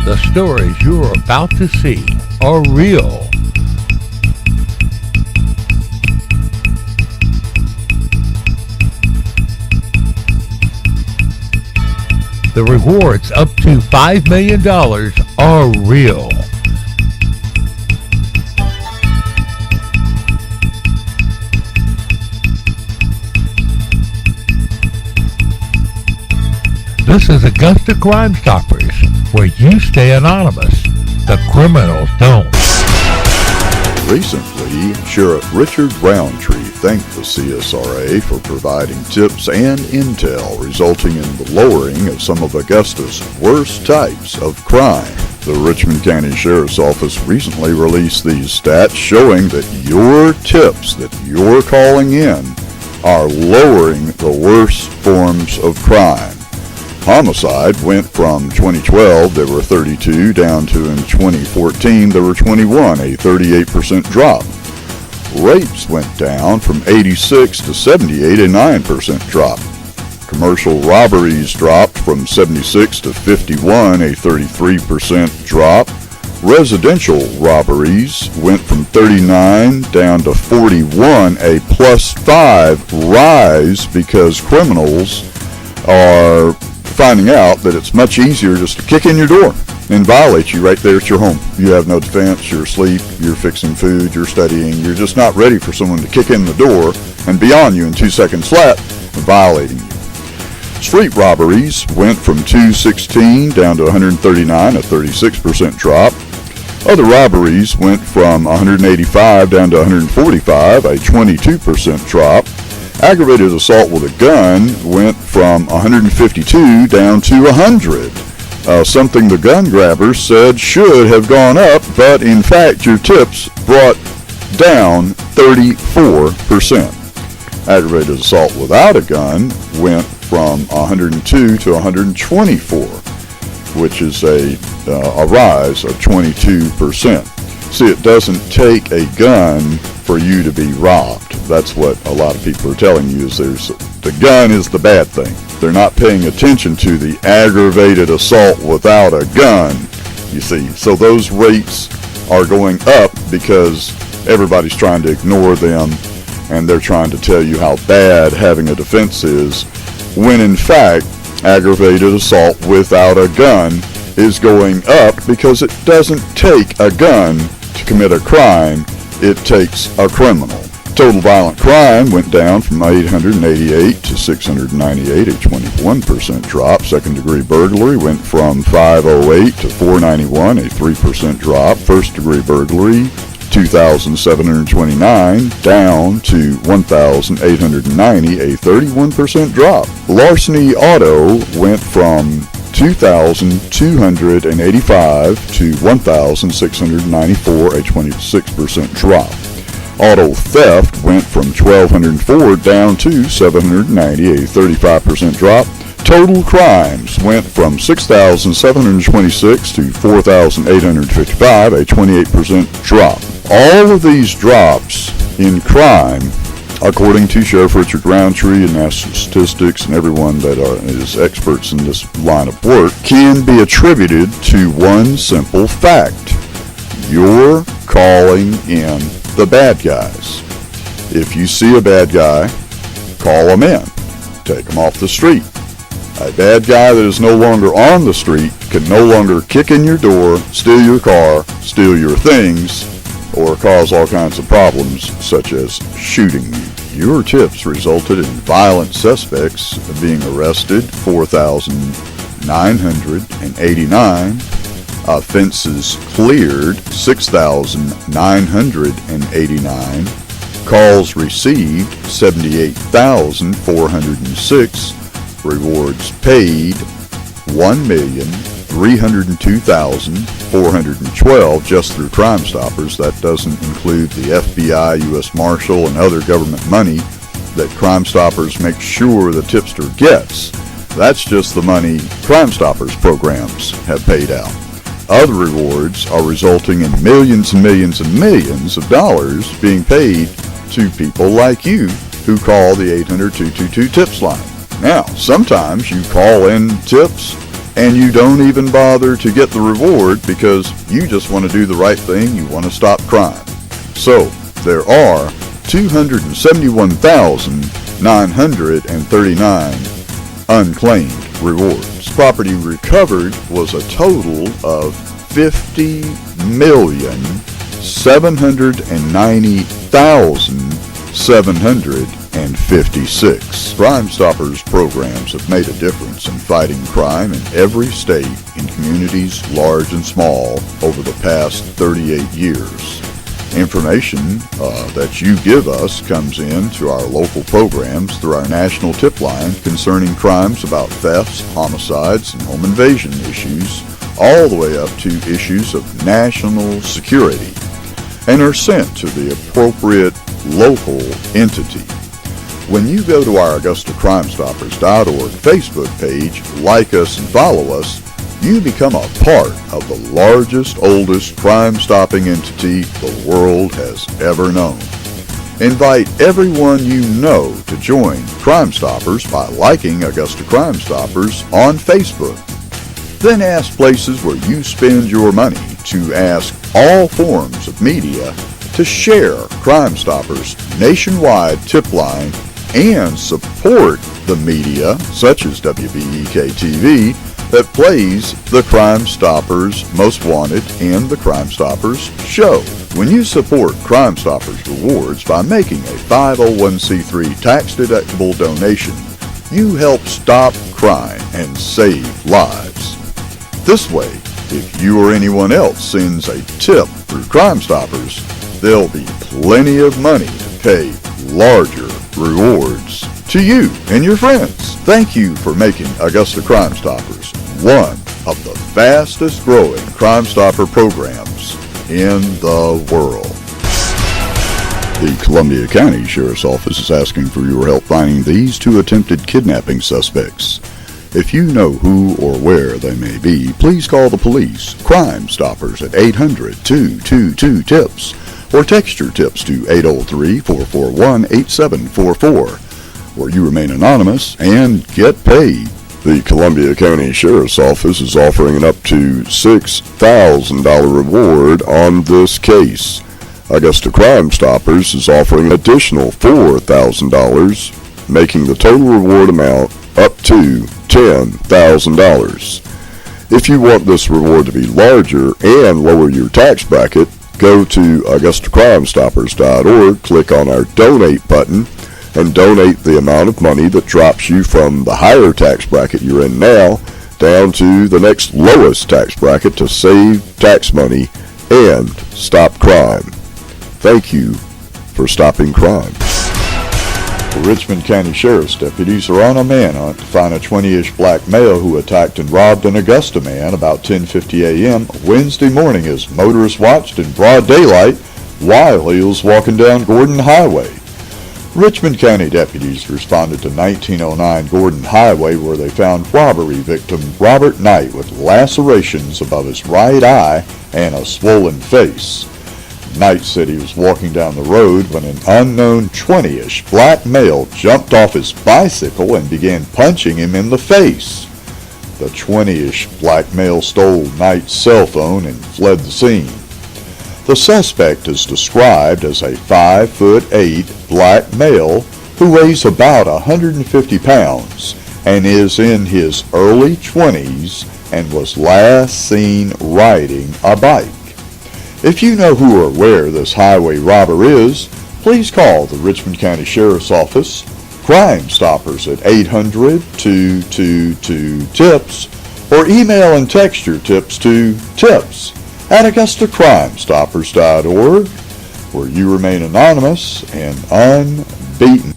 The stories you're about to see are real. The rewards up to $5 million are real. This is Augusta Crime Stoppers, where you stay anonymous. The criminals don't. Recently, Sheriff Richard Roundtree thanked the CSRA for providing tips and intel resulting in the lowering of some of Augusta's worst types of crime. The Richmond County Sheriff's Office recently released these stats showing that your tips that you're calling in are lowering the worst forms of crime. Homicide went from 2012, there were 32, down to in 2014, there were 21, a 38% drop. Rapes went down from 86 to 78, a 9% drop. Commercial robberies dropped from 76 to 51, a 33% drop. Residential robberies went from 39 down to 41, a +5 rise because criminals are finding out that it's much easier just to kick in your door and violate you right there at your home. You have no defense, you're asleep, you're fixing food, you're studying, you're just not ready for someone to kick in the door and be on you in 2 seconds flat and violating you. Street robberies went from 216 down to 139, a 36% drop. Other robberies went from 185 down to 145, a 22% drop. Aggravated assault with a gun went from 152 down to 100, something the gun grabbers said should have gone up, but in fact your tips brought down 34%. Aggravated assault without a gun went from 102 to 124, which is a rise of 22%. See, it doesn't take a gun for you to be robbed. That's what a lot of people are telling you, is the gun is the bad thing. They're not paying attention to the aggravated assault without a gun, you see. So those rates are going up because everybody's trying to ignore them, and they're trying to tell you how bad having a defense is, when in fact aggravated assault without a gun is going up because it doesn't take a gun to commit a crime, it takes a criminal. Total violent crime went down from 888 to 698, a 21% drop. Second degree burglary went from 508 to 491, a 3% drop. First degree burglary, 2,729, down to 1,890, a 31% drop. Larceny auto went from 2,285 to 1,694, a 26% drop. Auto theft went from 1,204 down to 790, a 35% drop. Total crimes went from 6,726 to 4,855, a 28% drop. All of these drops in crime, according to Sheriff Richard Roundtree and National Statistics and everyone that is experts in this line of work, can be attributed to one simple fact. You're calling in the bad guys. If you see a bad guy, call them in. Take them off the street. A bad guy that is no longer on the street can no longer kick in your door, steal your car, steal your things, or cause all kinds of problems, such as shooting you. Your tips resulted in violent suspects being arrested, 4,989. Offenses cleared, 6,989. Calls received, 78,406. Rewards paid, 1,302,412 just through Crime Stoppers. That doesn't include the FBI, U.S. Marshal, and other government money that Crime Stoppers make sure the tipster gets. That's just the money Crime Stoppers programs have paid out. Other rewards are resulting in millions and millions and millions of dollars being paid to people like you who call the 800-222-TIPS line. Now, sometimes you call in tips and you don't even bother to get the reward because you just want to do the right thing, you want to stop crime. So, there are 271,939 unclaimed rewards. Property recovered was a total of $50,790,756. Crime Stoppers programs have made a difference in fighting crime in every state, in communities large and small, over the past 38 years. Information that you give us comes in to our local programs through our national tip line concerning crimes about thefts, homicides, and home invasion issues, all the way up to issues of national security, and are sent to the appropriate local entity. When you go to our AugustaCrimeStoppers.org Facebook page, like us and follow us, you become a part of the largest, oldest crime-stopping entity the world has ever known. Invite everyone you know to join Crime Stoppers by liking Augusta Crime Stoppers on Facebook. Then ask places where you spend your money to ask all forms of media to share Crime Stoppers' nationwide tip line and support the media, such as WBEK-TV, that plays the Crime Stoppers Most Wanted and the Crime Stoppers Show. When you support Crime Stoppers Rewards by making a 501c3 tax-deductible donation, you help stop crime and save lives. This way, if you or anyone else sends a tip through Crime Stoppers, there'll be plenty of money to pay larger rewards to you and your friends. Thank you for making Augusta Crime Stoppers one of the fastest growing Crime Stopper programs in the world. The Columbia County Sheriff's Office is asking for your help finding these two attempted kidnapping suspects. If you know who or where they may be, please call the police, Crime Stoppers, at 800-222-TIPS, or text your tips to 803-441-8744, where you remain anonymous and get paid. The Columbia County Sheriff's Office is offering an up to $6,000 reward on this case. Augusta Crime Stoppers is offering an additional $4,000, making the total reward amount up to $10,000. If you want this reward to be larger and lower your tax bracket, go to AugustaCrimeStoppers.org, click on our Donate button, and donate the amount of money that drops you from the higher tax bracket you're in now down to the next lowest tax bracket to save tax money and stop crime. Thank you for stopping crime. The Richmond County Sheriff's deputies are on a manhunt to find a 20-ish black male who attacked and robbed an Augusta man about 10:50 a.m. Wednesday morning as motorists watched in broad daylight while he was walking down Gordon Highway. Richmond County deputies responded to 1909 Gordon Highway where they found robbery victim Robert Knight with lacerations above his right eye and a swollen face. Knight said he was walking down the road when an unknown 20-ish black male jumped off his bicycle and began punching him in the face. The 20-ish black male stole Knight's cell phone and fled the scene. The suspect is described as a 5'8" black male who weighs about 150 pounds and is in his early 20s and was last seen riding a bike. If you know who or where this highway robber is, please call the Richmond County Sheriff's Office, Crime Stoppers at 800-222-TIPS, or email and text your tips to tips@AugustaCrimeStoppers.org, where you remain anonymous and unbeaten.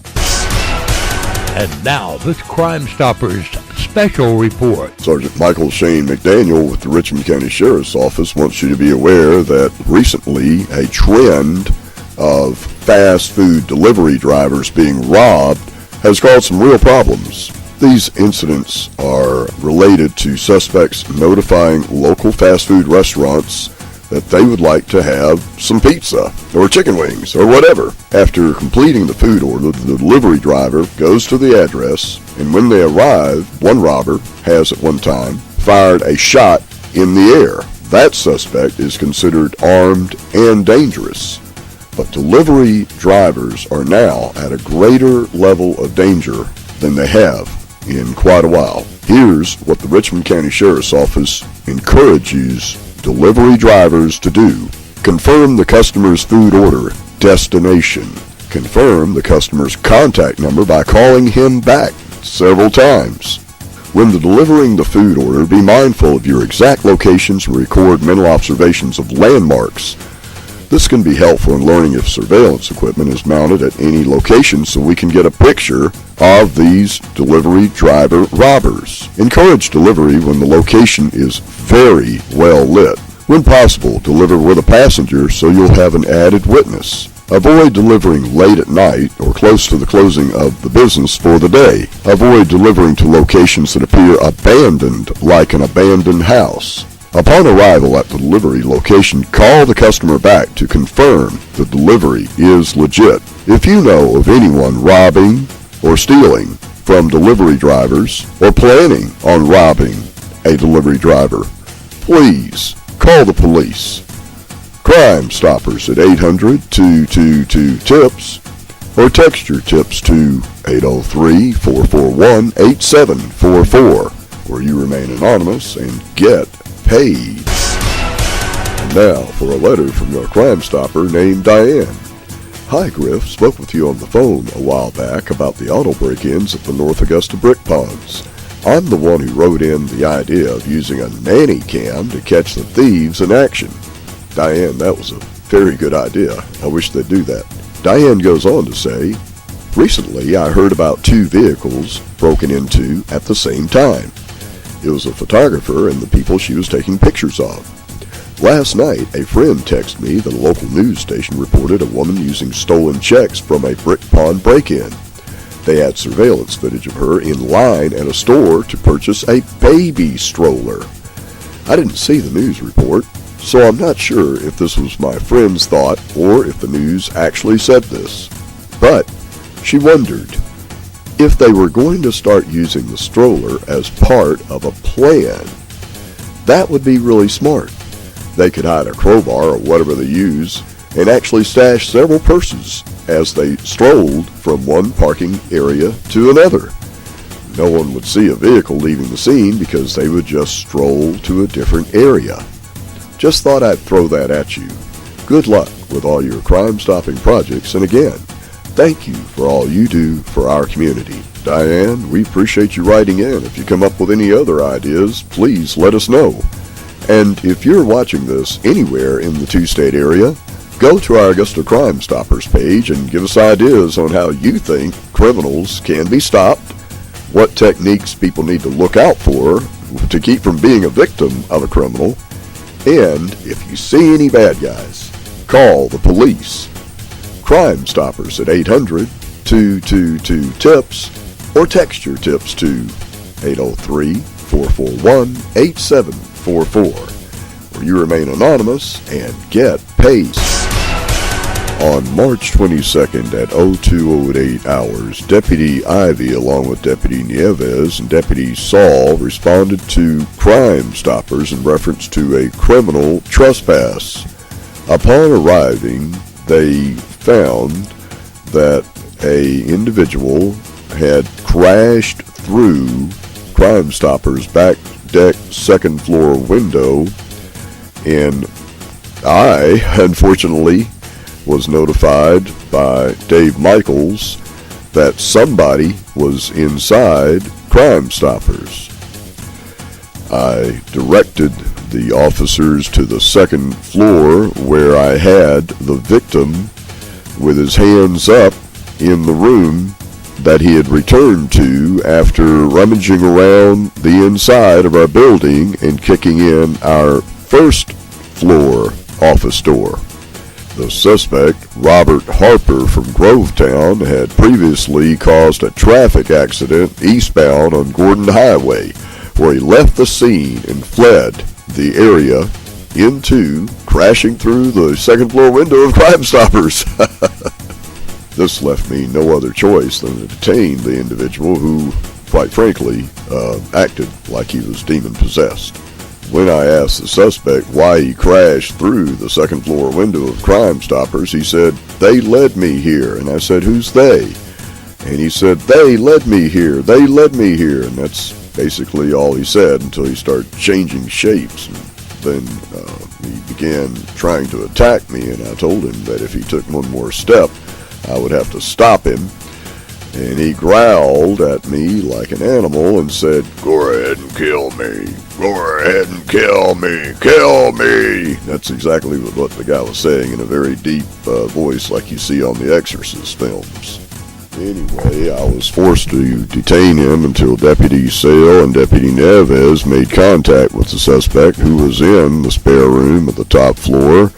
And now, this Crime Stoppers special report. Sergeant Michael Shane McDaniel with the Richmond County Sheriff's Office wants you to be aware that recently a trend of fast food delivery drivers being robbed has caused some real problems. These incidents are related to suspects notifying local fast food restaurants that they would like to have some pizza or chicken wings or whatever. After completing the food order, the delivery driver goes to the address, and when they arrive, one robber has at one time fired a shot in the air. That suspect is considered armed and dangerous. But delivery drivers are now at a greater level of danger than they have in quite a while. Here's what the Richmond County Sheriff's Office encourages delivery drivers to do. Confirm the customer's food order destination. Confirm the customer's contact number by calling him back several times. When delivering the food order, be mindful of your exact locations and record mental observations of landmarks. This can be helpful in learning if surveillance equipment is mounted at any location so we can get a picture of these delivery driver robbers. Encourage delivery when the location is very well lit. When possible, deliver with a passenger so you'll have an added witness. Avoid delivering late at night or close to the closing of the business for the day. Avoid delivering to locations that appear abandoned, like an abandoned house. Upon arrival at the delivery location, call the customer back to confirm the delivery is legit. If you know of anyone robbing or stealing from delivery drivers or planning on robbing a delivery driver, please call the police. Crime Stoppers at 800-222-TIPS or text your tips to 803-441-8744, where you remain anonymous and get paid. And now for a letter from your Crime Stopper named Diane. Hi Griff, spoke with you on the phone a while back about the auto break-ins at the North Augusta brick ponds. I'm the one who wrote in the idea of using a nanny cam to catch the thieves in action. Diane, that was a very good idea. I wish they'd do that. Diane goes on to say, recently I heard about 2 vehicles broken into at the same time. It was a photographer and the people she was taking pictures of. Last night, a friend texted me that a local news station reported a woman using stolen checks from a brick pond break-in. They had surveillance footage of her in line at a store to purchase a baby stroller. I didn't see the news report, so I'm not sure if this was my friend's thought or if the news actually said this. But she wondered if they were going to start using the stroller as part of a plan. That would be really smart. They could hide a crowbar or whatever they use and actually stash several purses as they strolled from one parking area to another. No one would see a vehicle leaving the scene because they would just stroll to a different area. Just thought I'd throw that at you. Good luck with all your crime-stopping projects, and again, thank you for all you do for our community. Diane, we appreciate you writing in. If you come up with any other ideas, please let us know. And if you're watching this anywhere in the 2-state area, go to our Augusta Crime Stoppers page and give us ideas on how you think criminals can be stopped, what techniques people need to look out for to keep from being a victim of a criminal, and if you see any bad guys, call the police. Crime Stoppers at 800-222-TIPS or text your tips to 803-441-8744, where you remain anonymous and get paid. On March 22nd at 0208 hours, Deputy Ivy, along with Deputy Nieves and Deputy Saul, responded to Crime Stoppers in reference to a criminal trespass. Upon arriving, they found that an individual had crashed through Crime Stoppers' back deck second floor window, and I, unfortunately, was notified by Dave Michaels that somebody was inside Crime Stoppers. I directed the officers to the second floor where I had the victim with his hands up in the room that he had returned to after rummaging around the inside of our building and kicking in our first floor office door. The suspect, Robert Harper from Grovetown, had previously caused a traffic accident eastbound on Gordon Highway, where he left the scene and fled the area into crashing through the second floor window of Crime Stoppers. This left me no other choice than to detain the individual who quite frankly, acted like he was demon-possessed. When I asked the suspect why he crashed through the second floor window of Crime Stoppers, he said, "They led me here." And I said, "Who's they?" And he said, "They led me here. They led me here." And that's basically all he said until he started changing shapes. And then he began trying to attack me, and I told him that if he took one more step, I would have to stop him. And he growled at me like an animal and said, "Go ahead and kill me. Go ahead and kill me. Kill me." That's exactly what the guy was saying in a very deep voice like you see on the Exorcist films. Anyway, I was forced to detain him until Deputy Sale and Deputy Neves made contact with the suspect, who was in the spare room at the top floor.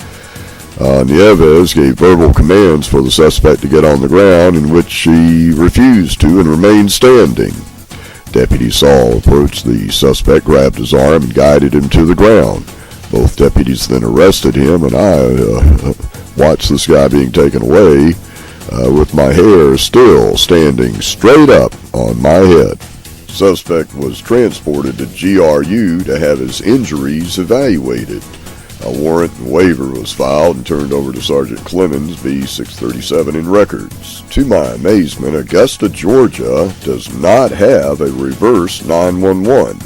Nieves gave verbal commands for the suspect to get on the ground, in which he refused to and remained standing. Deputy Saul approached the suspect, grabbed his arm, and guided him to the ground. Both deputies then arrested him, and I watched this guy being taken away with my hair still standing straight up on my head. Suspect was transported to GRU to have his injuries evaluated. A warrant and waiver was filed and turned over to Sergeant Clemens, B637 in records. To my amazement, Augusta, Georgia does not have a reverse 911.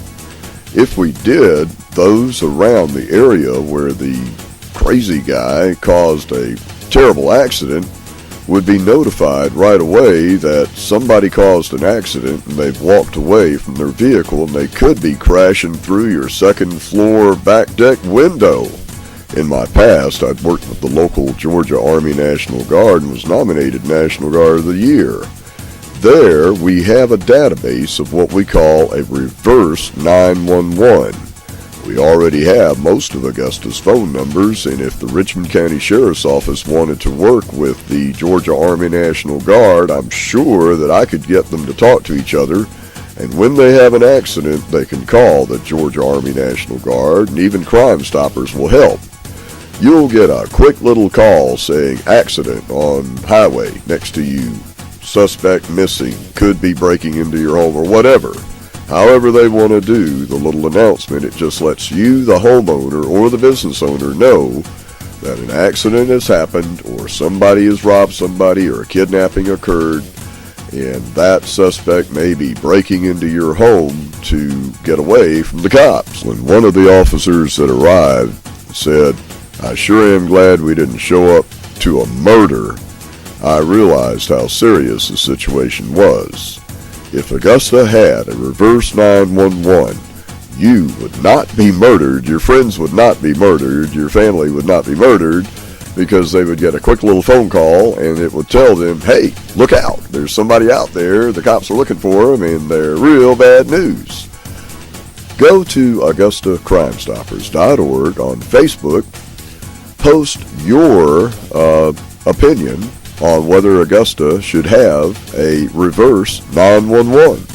If we did, those around the area where the crazy guy caused a terrible accident would be notified right away that somebody caused an accident and they've walked away from their vehicle, and they could be crashing through your second floor back deck window. In my past, I'd worked with the local Georgia Army National Guard and was nominated National Guard of the Year. There, we have a database of what we call a reverse 911. We already have most of Augusta's phone numbers, and if the Richmond County Sheriff's Office wanted to work with the Georgia Army National Guard, I'm sure that I could get them to talk to each other, and when they have an accident, they can call the Georgia Army National Guard, and even Crime Stoppers will help. You'll get a quick little call saying accident on highway next to you, suspect missing, could be breaking into your home, or whatever. However they want to do the little announcement, it just lets you, the homeowner or the business owner, know that an accident has happened, or somebody has robbed somebody, or a kidnapping occurred, and that suspect may be breaking into your home to get away from the cops. When one of the officers that arrived said, "I sure am glad we didn't show up to a murder," I realized how serious the situation was. If Augusta had a reverse 911, you would not be murdered, your friends would not be murdered, your family would not be murdered, because they would get a quick little phone call and it would tell them, "Hey, look out, there's somebody out there, the cops are looking for them, and they're real bad news." Go to AugustaCrimeStoppers.org on Facebook. Post your opinion on whether Augusta should have a reverse 911.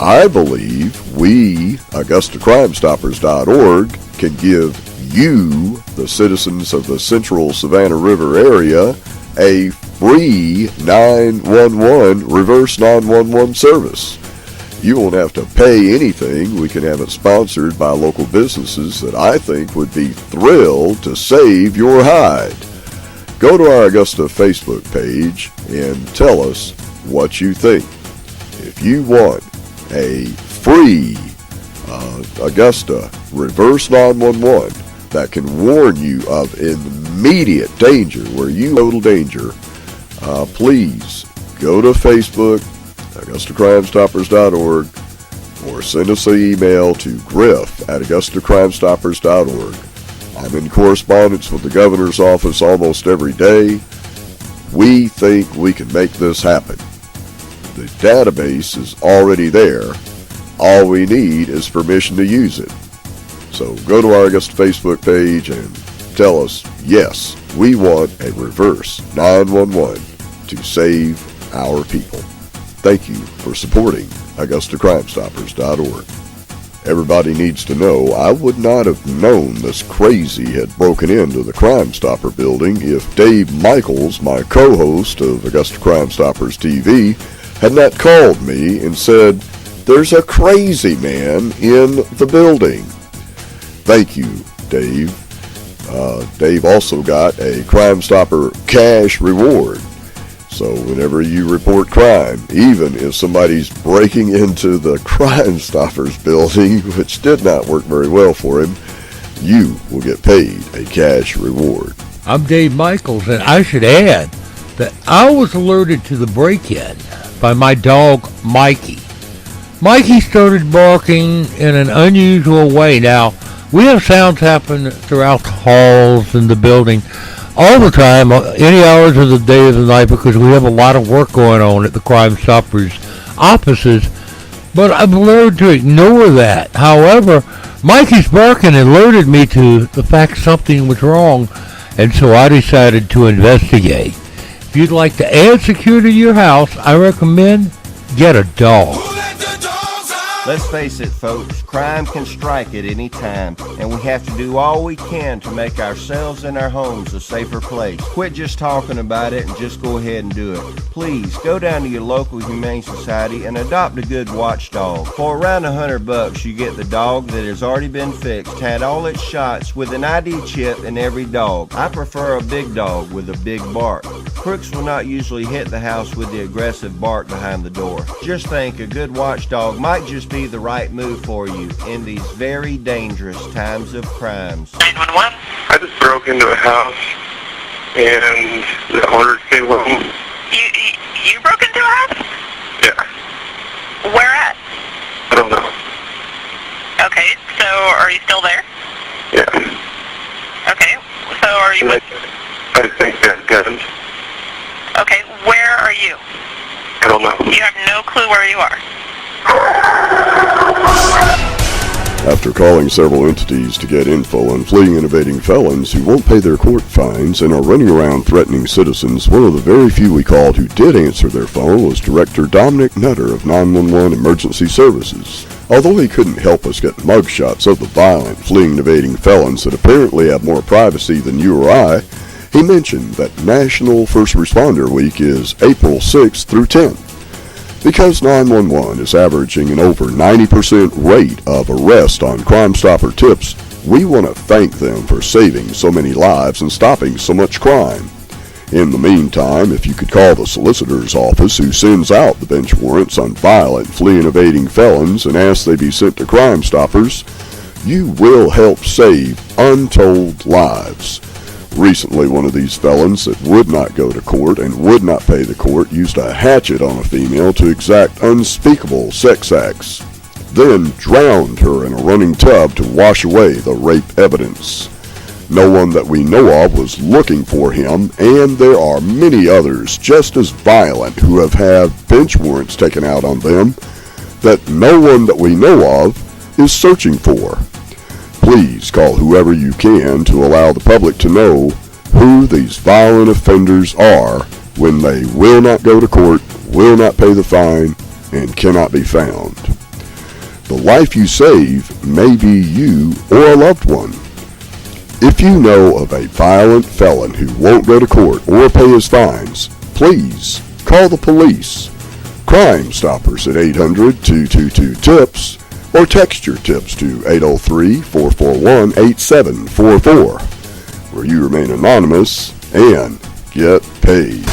I believe we, AugustaCrimeStoppers.org, can give you, the citizens of the central Savannah River area, a free 911 reverse 911 service. You won't have to pay anything. We can have it sponsored by local businesses that I think would be thrilled to save your hide. Go to our Augusta Facebook page and tell us what you think. If you want a free Augusta reverse 911 that can warn you of immediate danger, where you total danger, please go to Facebook, AugustaCrimeStoppers.org, or send us an email to griff@AugustaCrimeStoppers.org. I'm in correspondence with the governor's office almost every day. We think we can make this happen. The database is already there. All we need is permission to use it. So go to our Augusta Facebook page and tell us, yes, we want a reverse 911 to save our people. Thank you for supporting AugustaCrimeStoppers.org. Everybody needs to know I would not have known this crazy had broken into the Crime Stopper building if Dave Michaels, my co-host of Augusta Crime Stoppers TV, had not called me and said, there's a crazy man in the building. Thank you, Dave. Dave also got a Crime Stopper cash reward. So whenever you report crime, even if somebody's breaking into the Crime Stoppers building, which did not work very well for him, you will get paid a cash reward. I'm Dave Michaels, and I should add that I was alerted to the break-in by my dog, Mikey. Mikey started barking in an unusual way. Now, we have sounds happen throughout the halls in the building all the time, any hours of the day or the night, because we have a lot of work going on at the Crime Stoppers offices. But I've learned to ignore that. However, Mikey's barking alerted me to the fact something was wrong, and so I decided to investigate. If you'd like to add security to your house, I recommend get a dog. Let's face it, folks, crime can strike at any time, and we have to do all we can to make ourselves and our homes a safer place. Quit just talking about it and just go ahead and do it. Please, go down to your local Humane Society and adopt a good watchdog. For around $100, you get the dog that has already been fixed, had all its shots, with an ID chip in every dog. I prefer a big dog with a big bark. Crooks will not usually hit the house with the aggressive bark behind the door. Just think, a good watchdog might just be the right move for you in these very dangerous times of crimes. 911? I just broke into a house and the owners came home. You broke into a house? Yeah. Where at? I don't know. Okay, so are you still there? Yeah. Okay, so are you with... I think they have guns. Okay, where are you? I don't know. You have no clue where you are. After calling several entities to get info on fleeing and evading felons who won't pay their court fines and are running around threatening citizens, one of the very few we called who did answer their phone was Director Dominic Nutter of 911 Emergency Services. Although he couldn't help us get mugshots of the violent, fleeing and evading felons that apparently have more privacy than you or I, he mentioned that National First Responder Week is April 6th through 10th. Because 911 is averaging an over 90% rate of arrest on Crime Stopper tips, we want to thank them for saving so many lives and stopping so much crime. In the meantime, if you could call the solicitor's office who sends out the bench warrants on violent, fleeing, evading felons and ask they be sent to Crime Stoppers, you will help save untold lives. Recently, one of these felons that would not go to court and would not pay the court used a hatchet on a female to exact unspeakable sex acts, then drowned her in a running tub to wash away the rape evidence. No one that we know of was looking for him, and there are many others just as violent who have had bench warrants taken out on them that no one that we know of is searching for. Please call whoever you can to allow the public to know who these violent offenders are when they will not go to court, will not pay the fine, and cannot be found. The life you save may be you or a loved one. If you know of a violent felon who won't go to court or pay his fines, please call the police. Crime Stoppers at 800-222-TIPS. Or text your tips to 803-441-8744, where you remain anonymous and get paid.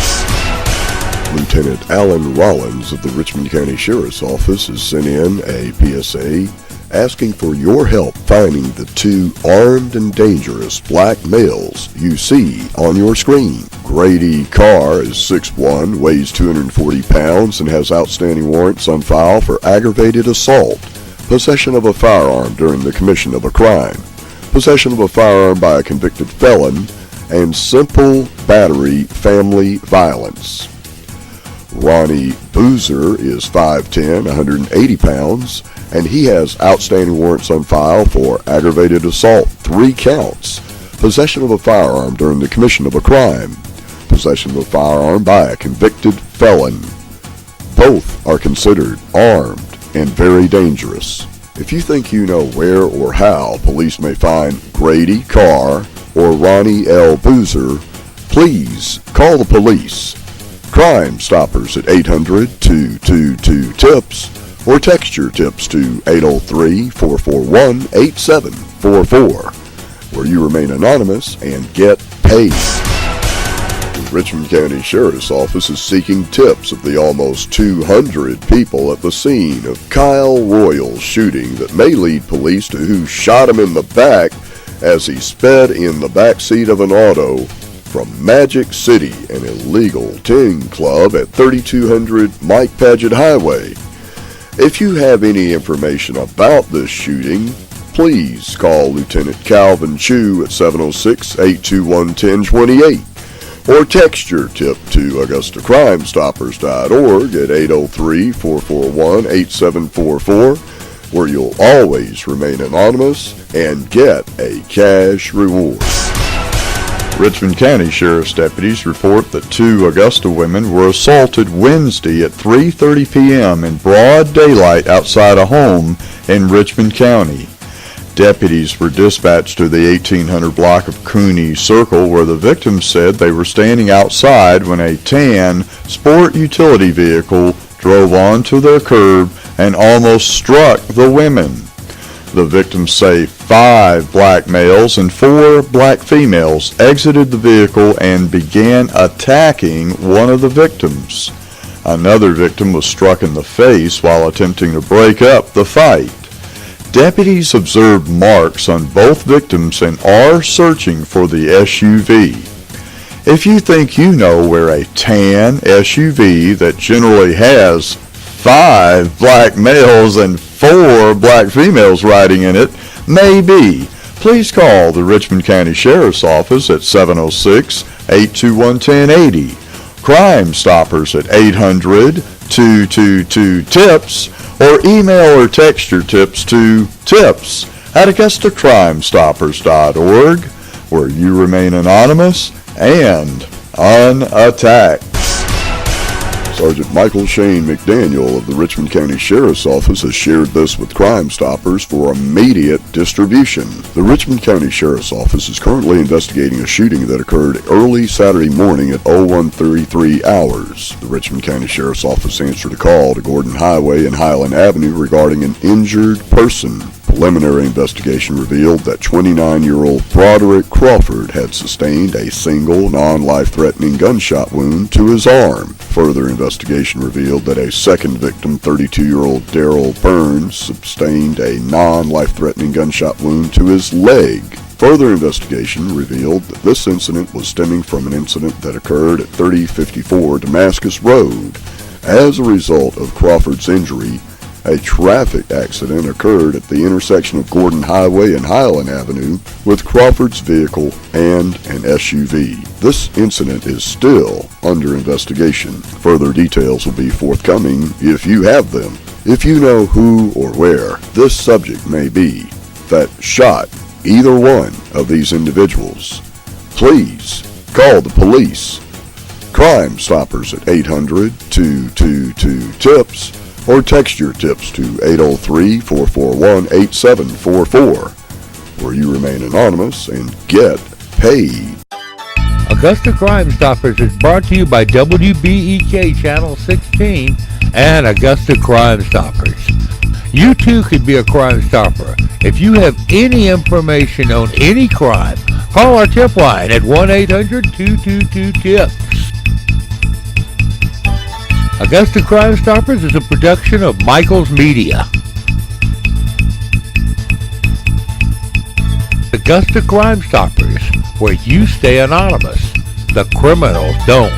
Lieutenant Alan Rollins of the Richmond County Sheriff's Office has sent in a PSA asking for your help finding the two armed and dangerous black males you see on your screen. Grady Carr is 6'1", weighs 240 pounds, and has outstanding warrants on file for aggravated assault, possession of a firearm during the commission of a crime, possession of a firearm by a convicted felon, and simple battery family violence. Ronnie Boozer is 5'10", 180 pounds, and he has outstanding warrants on file for aggravated assault, 3 counts, possession of a firearm during the commission of a crime, possession of a firearm by a convicted felon. Both are considered armed and very dangerous. If you think you know where or how police may find Grady Carr or Ronnie L. Boozer, please call the police. Crime Stoppers at 800-222-TIPS or text your tips to 803-441-8744, where you remain anonymous and get paid. The Richmond County Sheriff's Office is seeking tips of the almost 200 people at the scene of Kyle Royal's shooting that may lead police to who shot him in the back as he sped in the backseat of an auto from Magic City, an illegal ting club at 3200 Mike Paget Highway. If you have any information about this shooting, please call Lieutenant Calvin Chu at 706-821-1028 or text your tip to AugustaCrimeStoppers.org at 803-441-8744, where you'll always remain anonymous and get a cash reward. Richmond County Sheriff's deputies report that 2 Augusta women were assaulted Wednesday at 3:30 p.m. in broad daylight outside a home in Richmond County. Deputies were dispatched to the 1800 block of Cooney Circle, where the victims said they were standing outside when a tan sport utility vehicle drove onto their curb and almost struck the women. The victims say 5 black males and 4 black females exited the vehicle and began attacking one of the victims. Another victim was struck in the face while attempting to break up the fight. Deputies observed marks on both victims and are searching for the SUV. If you think you know where a tan SUV that generally has 5 black males and 4 black females riding in it may be, please call the Richmond County Sheriff's Office at 706-821-1080, Crime Stoppers at 800-222-TIPS, or email or text your tips to tips@AugustaCrimeStoppers.org, where you remain anonymous and unattacked. Sergeant Michael Shane McDaniel of the Richmond County Sheriff's Office has shared this with Crime Stoppers for immediate distribution. The Richmond County Sheriff's Office is currently investigating a shooting that occurred early Saturday morning at 01:33 hours. The Richmond County Sheriff's Office answered a call to Gordon Highway and Highland Avenue regarding an injured person. Preliminary investigation revealed that 29-year-old Broderick Crawford had sustained a single non-life-threatening gunshot wound to his arm. Further investigation revealed that a second victim, 32-year-old Darrell Burns, sustained a non-life-threatening gunshot wound to his leg. Further investigation revealed that this incident was stemming from an incident that occurred at 3054 Damascus Road. As a result of Crawford's injury, a traffic accident occurred at the intersection of Gordon Highway and Highland Avenue with Crawford's vehicle and an SUV. This incident is still under investigation. Further details will be forthcoming if you have them. If you know who or where this subject may be that shot either one of these individuals, please call the police. Crime Stoppers at 800-222-TIPS, or text your tips to 803-441-8744, where you remain anonymous and get paid. Augusta Crime Stoppers is brought to you by WBEK Channel 16 and Augusta Crime Stoppers. You too could be a Crime Stopper. If you have any information on any crime, call our tip line at 1-800-222-TIPS. Augusta Crime Stoppers is a production of Michael's Media. Augusta Crime Stoppers, where you stay anonymous. The criminals don't.